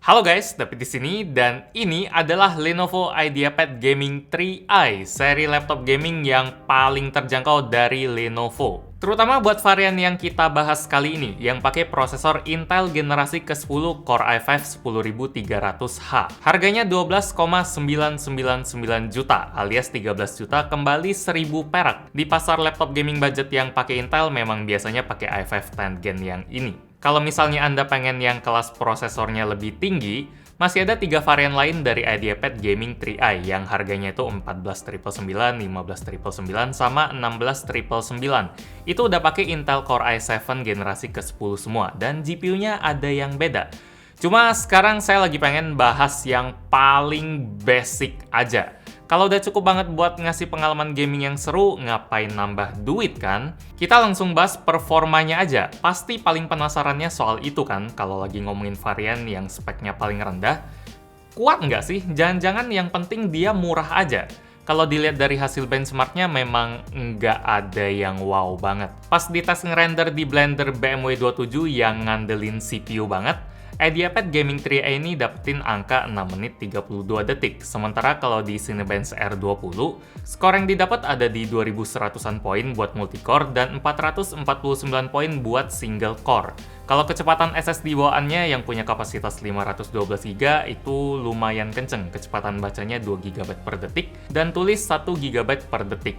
Halo guys, David di sini dan ini adalah Lenovo IdeaPad Gaming 3i, seri laptop gaming yang paling terjangkau dari Lenovo. Terutama buat varian yang kita bahas kali ini, yang pakai prosesor Intel generasi ke-10 Core i5 10300H. Harganya 12,999 juta alias 13 juta kembali 1000 perak. Di pasar laptop gaming budget yang pakai Intel memang biasanya pakai i5 10th Gen yang ini. Kalau misalnya Anda pengen yang kelas prosesornya lebih tinggi, masih ada 3 varian lain dari IdeaPad Gaming 3i yang harganya itu 14.999, 15.999, sama 16.999. Itu udah pakai Intel Core i7 generasi ke-10 semua, dan GPU-nya ada yang beda. Cuma sekarang saya lagi pengen bahas yang paling basic aja. Kalau udah cukup banget buat ngasih pengalaman gaming yang seru, ngapain nambah duit kan? Kita langsung bahas performanya aja. Pasti paling penasarannya soal itu kan, kalau lagi ngomongin varian yang speknya paling rendah. Kuat nggak sih? Jangan-jangan yang penting dia murah aja. Kalau dilihat dari hasil benchmarknya memang nggak ada yang wow banget. Pas dites ngerender di Blender BMW 27 yang ngandelin CPU banget, IdeaPad Gaming 3i ini dapetin angka 6 menit 32 detik. Sementara kalau di Cinebench R20, skor yang didapat ada di 2100-an poin buat multicore dan 449 poin buat single core. Kalau kecepatan SSD bawaannya yang punya kapasitas 512 GB itu lumayan kenceng. Kecepatan bacanya 2 GB per detik dan tulis 1 GB per detik.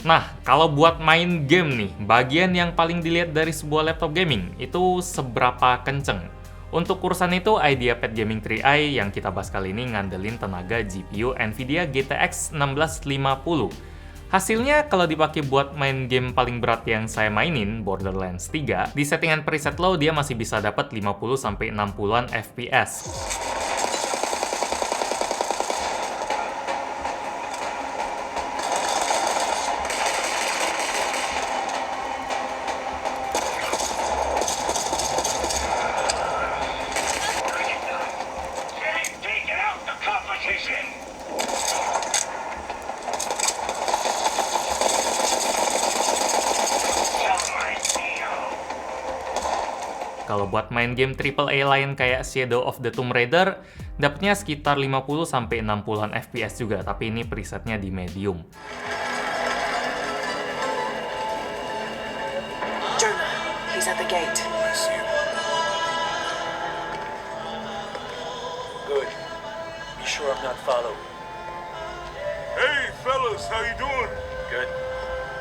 Nah, kalau buat main game nih, bagian yang paling dilihat dari sebuah laptop gaming itu seberapa kenceng. Untuk urusan itu, IdeaPad Gaming 3i yang kita bahas kali ini ngandelin tenaga GPU NVIDIA GTX 1650. Hasilnya, kalau dipakai buat main game paling berat yang saya mainin, Borderlands 3, di settingan preset low dia masih bisa dapat 50-60an FPS. Kalau buat main game AAA lain kayak Shadow of the Tomb Raider, dapatnya sekitar 50-60an FPS juga, tapi ini presetnya di medium. Jonah, he's at the gate. I see him. Good. Be sure I'm not followed. Hey, fellas, how you doing? Good.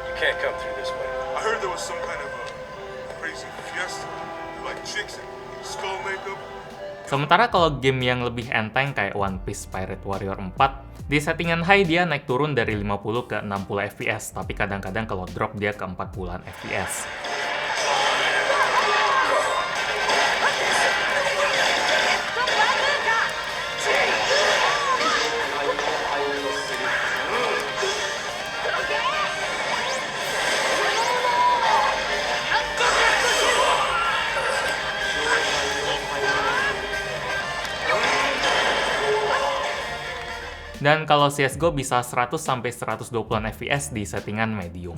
You can't come through this way. I heard there was some kind of a crazy fiesta, like chicks and skull makeup. Sementara kalau game yang lebih enteng kayak One Piece Pirate Warrior 4, di settingan high dia naik turun dari 50 ke 60 FPS, tapi kadang-kadang kalau drop dia ke 40an FPS. Dan kalau CSGO bisa 100-120an FPS di settingan medium.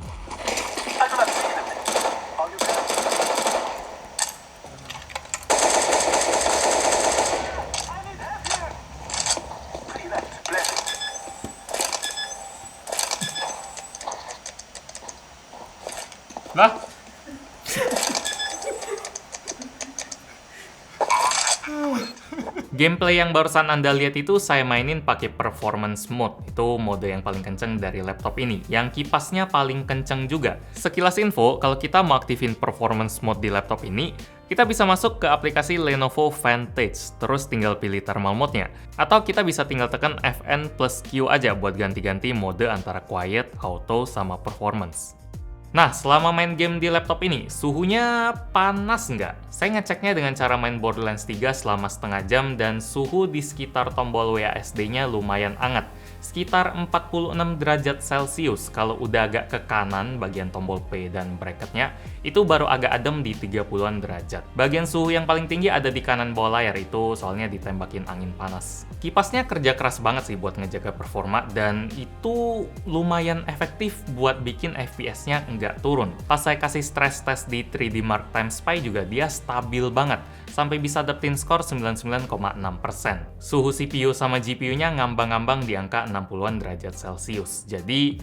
Lah? Gameplay yang barusan Anda lihat itu saya mainin pakai performance mode. Itu mode yang paling kenceng dari laptop ini, yang kipasnya paling kenceng juga. Sekilas info, kalau kita mau aktifin performance mode di laptop ini, kita bisa masuk ke aplikasi Lenovo Vantage, terus tinggal pilih thermal mode-nya. Atau kita bisa tinggal tekan Fn plus Q aja buat ganti-ganti mode antara quiet, auto, sama performance. Nah, selama main game di laptop ini, suhunya panas nggak? Saya ngeceknya dengan cara main Borderlands 3 selama setengah jam dan suhu di sekitar tombol WASD-nya lumayan hangat. sekitar 46 derajat Celcius. Kalau udah agak ke kanan, bagian tombol P dan bracketnya, itu baru agak adem di 30-an derajat. Bagian suhu yang paling tinggi ada di kanan bawah layar, itu soalnya ditembakin angin panas. Kipasnya kerja keras banget sih buat ngejaga performa, dan itu lumayan efektif buat bikin FPS-nya nggak turun. Pas saya kasih stress test di 3D Mark Time Spy juga dia stabil banget, sampai bisa dapetin skor 99,6%. Suhu CPU sama GPU-nya ngambang-ngambang di angka 60-an derajat Celcius. Jadi,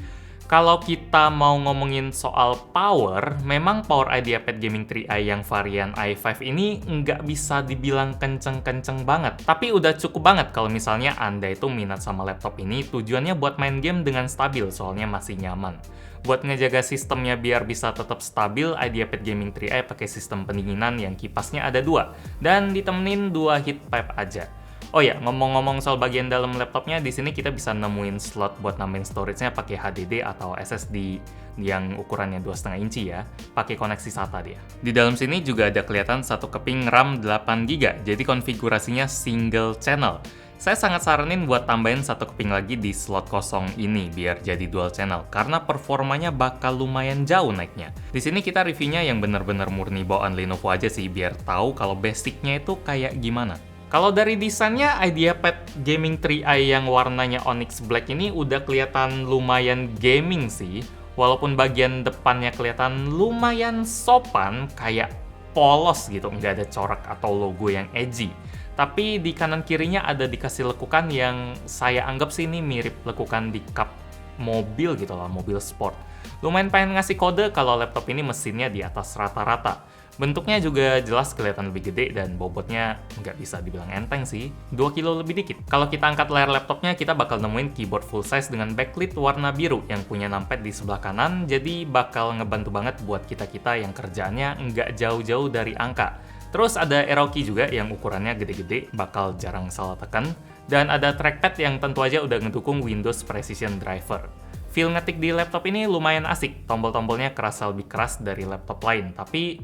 kalau kita mau ngomongin soal power, memang power IdeaPad Gaming 3i yang varian i5 ini nggak bisa dibilang kenceng-kenceng banget. Tapi udah cukup banget kalau misalnya Anda itu minat sama laptop ini, tujuannya buat main game dengan stabil, soalnya masih nyaman. Buat ngejaga sistemnya biar bisa tetap stabil, IdeaPad Gaming 3i pakai sistem pendinginan yang kipasnya ada 2, dan ditemenin 2 heat pipe aja. Oh ya, ngomong-ngomong soal bagian dalam laptopnya, di sini kita bisa nemuin slot buat nambahin storage-nya pakai HDD atau SSD yang ukurannya 2,5 inci ya, pakai koneksi SATA dia. Di dalam sini juga ada kelihatan satu keping RAM 8GB, jadi konfigurasinya single channel. Saya sangat saranin buat tambahin satu keping lagi di slot kosong ini biar jadi dual channel, karena performanya bakal lumayan jauh naiknya. Di sini kita reviewnya yang bener-bener murni bawaan Lenovo aja sih, biar tahu kalau basicnya itu kayak gimana. Kalau dari desainnya, IdeaPad Gaming 3i yang warnanya Onyx Black ini udah kelihatan lumayan gaming sih. Walaupun bagian depannya kelihatan lumayan sopan, kayak polos gitu, nggak ada corak atau logo yang edgy. Tapi di kanan kirinya ada dikasih lekukan yang saya anggap sih ini mirip lekukan di kap mobil gitu lah, mobil sport. Lumayan pengen ngasih kode kalau laptop ini mesinnya di atas rata-rata. Bentuknya juga jelas kelihatan lebih gede dan bobotnya nggak bisa dibilang enteng sih, 2 kilo lebih dikit. Kalau kita angkat layar laptopnya, kita bakal nemuin keyboard full size dengan backlit warna biru yang punya numpad di sebelah kanan, jadi bakal ngebantu banget buat kita-kita yang kerjaannya nggak jauh-jauh dari angka. Terus ada arrow key juga yang ukurannya gede-gede, bakal jarang salah tekan. Dan ada trackpad yang tentu aja udah ngedukung Windows Precision Driver. Feel ngetik di laptop ini lumayan asik, tombol-tombolnya kerasa lebih keras dari laptop lain, tapi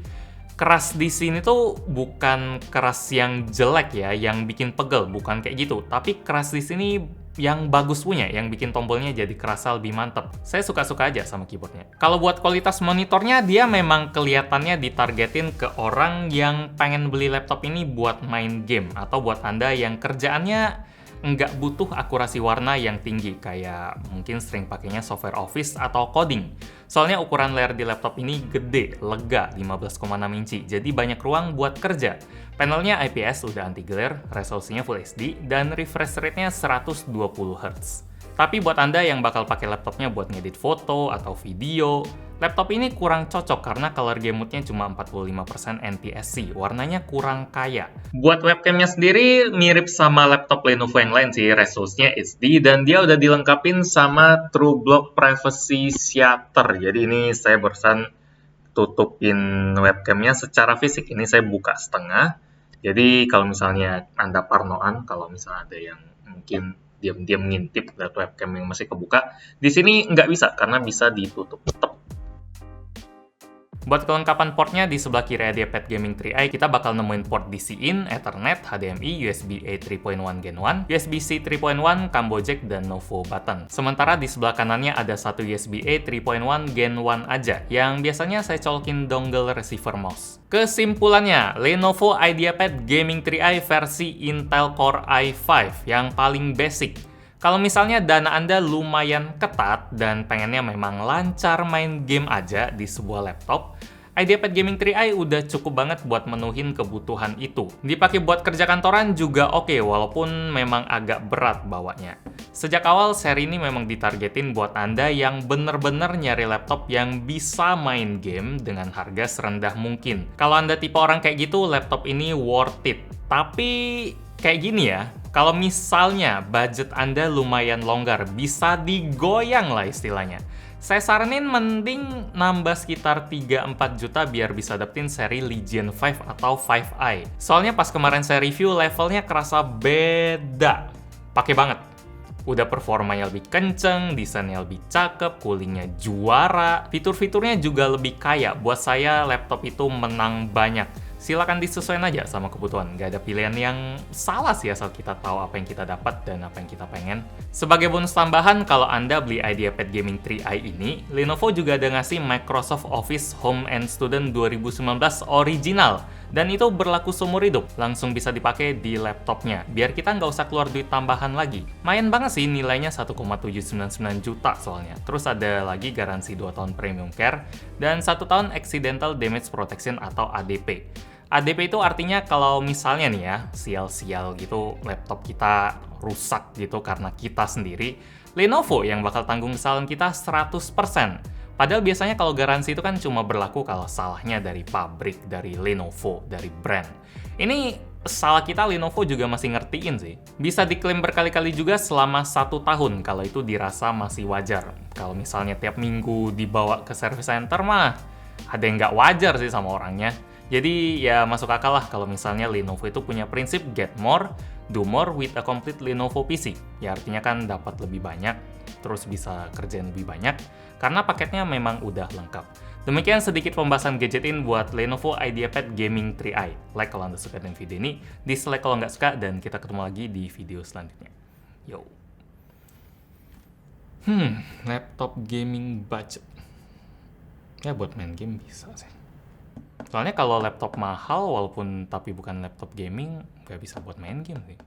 keras di sini tuh bukan keras yang jelek ya, yang bikin pegel, bukan kayak gitu. Tapi keras di sini yang bagus punya, yang bikin tombolnya jadi kerasa lebih mantep. Saya suka-suka aja sama keyboardnya. Kalau buat kualitas monitornya, dia memang kelihatannya ditargetin ke orang yang pengen beli laptop ini buat main game, atau buat Anda yang kerjaannya nggak butuh akurasi warna yang tinggi, kayak mungkin sering pakainya software office atau coding. Soalnya ukuran layar di laptop ini gede, lega, 15,6 inci, jadi banyak ruang buat kerja. Panelnya IPS udah anti-glare, resolusinya Full HD, dan refresh rate-nya 120 Hz. Tapi buat Anda yang bakal pakai laptopnya buat ngedit foto atau video, laptop ini kurang cocok karena color game mode-nya cuma 45% NTSC, warnanya kurang kaya. Buat webcamnya sendiri mirip sama laptop Lenovo yang lain sih, resolusinya HD, dan dia udah dilengkapin sama TrueBlock Privacy Shutter. Jadi ini saya barusan tutupin webcamnya secara fisik, ini saya buka setengah. Jadi kalau misalnya Anda parnoan, kalau misalnya ada yang mungkin diam-diam ngintip lihat webcam yang masih kebuka, di sini nggak bisa karena bisa ditutup. Buat kelengkapan portnya, di sebelah kiri IdeaPad Gaming 3i, kita bakal nemuin port DC-in, Ethernet, HDMI, USB-A 3.1 Gen 1, USB-C 3.1, combo jack, dan Novo button. Sementara di sebelah kanannya ada satu USB-A 3.1 Gen 1 aja, yang biasanya saya colokin dongle receiver mouse. Kesimpulannya, Lenovo IdeaPad Gaming 3i versi Intel Core i5 yang paling basic. Kalau misalnya dana Anda lumayan ketat dan pengennya memang lancar main game aja di sebuah laptop, IdeaPad Gaming 3i udah cukup banget buat menuhin kebutuhan itu. Dipakai buat kerja kantoran juga oke, walaupun memang agak berat bawanya. Sejak awal, seri ini memang ditargetin buat Anda yang bener-bener nyari laptop yang bisa main game dengan harga serendah mungkin. Kalau Anda tipe orang kayak gitu, laptop ini worth it. Tapi kayak gini ya, kalau misalnya budget Anda lumayan longgar, bisa digoyang lah istilahnya. Saya saranin mending nambah sekitar 3-4 juta biar bisa dapetin seri Legion 5 atau 5i. Soalnya pas kemarin saya review, levelnya kerasa beda. Pakai banget. Udah performanya lebih kenceng, desainnya lebih cakep, coolingnya juara, fitur-fiturnya juga lebih kaya. Buat saya, laptop itu menang banyak. Silakan disesuaikan aja sama kebutuhan. Nggak ada pilihan yang salah sih asal kita tahu apa yang kita dapat dan apa yang kita pengen. Sebagai bonus tambahan, kalau Anda beli IdeaPad Gaming 3i ini, Lenovo juga ada ngasih Microsoft Office Home and Student 2019 original. Dan itu berlaku seumur hidup, langsung bisa dipakai di laptopnya, biar kita nggak usah keluar duit tambahan lagi. Mayan banget sih, nilainya 1,799 juta soalnya. Terus ada lagi garansi 2 tahun premium care, dan 1 tahun Accidental Damage Protection atau ADP. ADP itu artinya kalau misalnya nih ya, sial-sial gitu laptop kita rusak gitu karena kita sendiri, Lenovo yang bakal tanggung kesalahan kita 100%. Padahal biasanya kalau garansi itu kan cuma berlaku kalau salahnya dari pabrik, dari Lenovo, dari brand. Ini salah kita Lenovo juga masih ngertiin sih. Bisa diklaim berkali-kali juga selama 1 tahun kalau itu dirasa masih wajar. Kalau misalnya tiap minggu dibawa ke service center mah ada yang nggak wajar sih sama orangnya. Jadi ya masuk akal lah kalau misalnya Lenovo itu punya prinsip get more, do more with a complete Lenovo PC. Ya artinya kan dapat lebih banyak, terus bisa kerjain lebih banyak, karena paketnya memang udah lengkap. Demikian sedikit pembahasan gadgetin buat Lenovo IdeaPad Gaming 3i. Like kalau Anda suka dengan video ini, dislike kalau nggak suka, dan kita ketemu lagi di video selanjutnya. Yo. Laptop gaming budget. Ya buat main game bisa sih. Soalnya kalau laptop mahal, walaupun tapi bukan laptop gaming, nggak bisa buat main game sih.